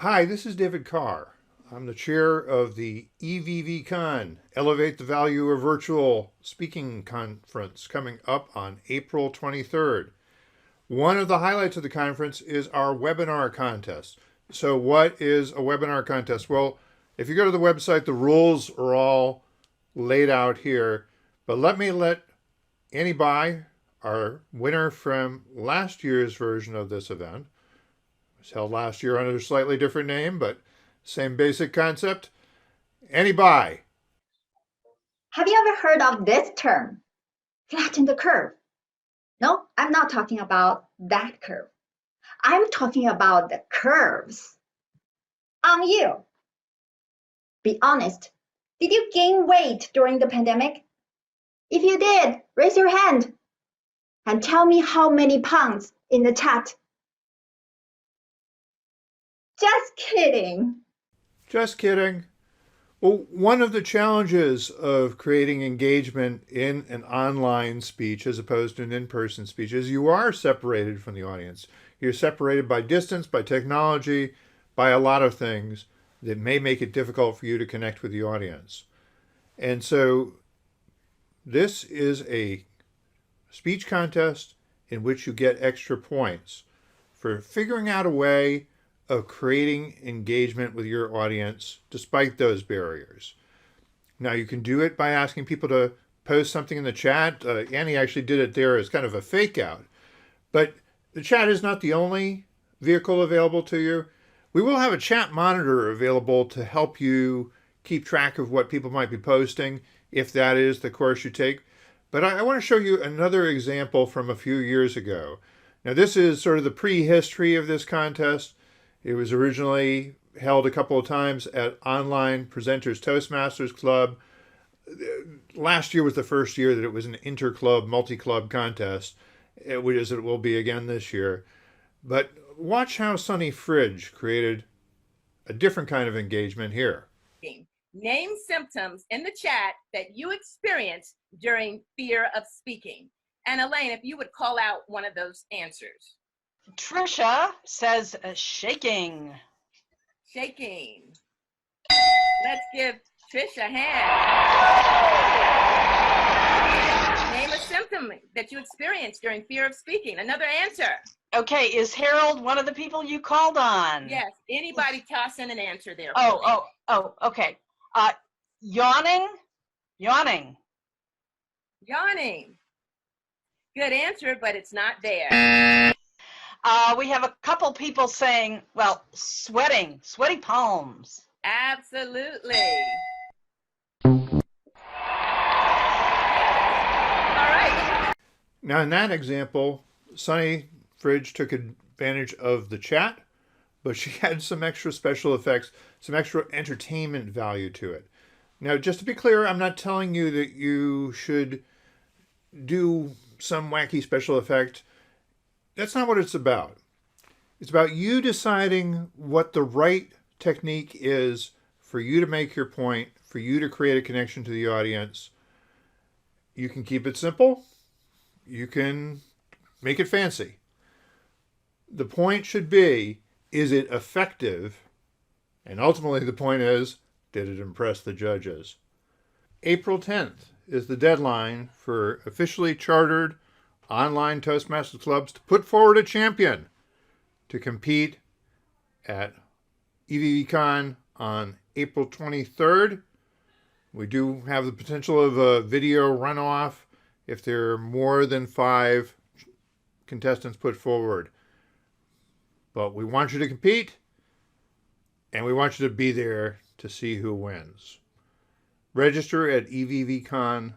Hi, this is David Carr. I'm the chair of the EVV CON, Elevate the Value of Virtual Speaking Conference, coming up on April 23rd. One of the highlights of the conference is our webinar contest. So, what is a webinar contest? Well, if you go to the website, the rules are all laid out here. But let Annie Bai, our winner from last year's version of this event, it was held last year under a slightly different name, but same basic concept. Annie Bai. Have you ever heard of this term? Flatten the curve. No, I'm not talking about that curve. I'm talking about the curves on you. Be honest. Did you gain weight during the pandemic? If you did, raise your hand and tell me how many pounds in the chat. Just kidding. Just kidding. Well, one of the challenges of creating engagement in an online speech as opposed to an in-person speech is you are separated from the audience. You're separated by distance, by technology, by a lot of things that may make it difficult for you to connect with the audience. And so this is a speech contest in which you get extra points for figuring out a way of creating engagement with your audience despite those barriers. Now, you can do it by asking people to post something in the chat. Annie actually did it there as kind of a fake out. But the chat is not the only vehicle available to you. We will have a chat monitor available to help you keep track of what people might be posting, if that is the course you take. But I want to show you another example from a few years ago. Now, this is sort of the prehistory of this contest. It was originally held a couple of times at Online Presenters Toastmasters Club. Last year was the first year that it was an inter-club, multi-club contest, which is it will be again this year. But watch how Sunny Fridge created a different kind of engagement here. Name symptoms in the chat that you experience during fear of speaking. And Elaine, if you would call out one of those answers. Trisha says shaking. Shaking. Let's give Trish a hand. Name a symptom that you experience during fear of speaking. Another answer. Okay, is Harold one of the people you called on? Yes, anybody toss in an answer there. Okay. Yawning. Good answer, but it's not there. We have a couple people saying, well, sweaty palms. Absolutely. All right. Now, in that example, Sunny Fridge took advantage of the chat, but she had some extra special effects, some extra entertainment value to it. Now, just to be clear, I'm not telling you that you should do some wacky special effect. That's not what it's about. It's about you deciding what the right technique is for you to make your point, for you to create a connection to the audience. You can keep it simple. You can make it fancy. The point should be, is it effective? And ultimately the point is, did it impress the judges? April 10th is the deadline for officially chartered online Toastmasters clubs to put forward a champion to compete at EVVCon on April 23rd. We do have the potential of a video runoff if there are more than 5 contestants put forward. But we want you to compete, and we want you to be there to see who wins. Register at evvcon.com.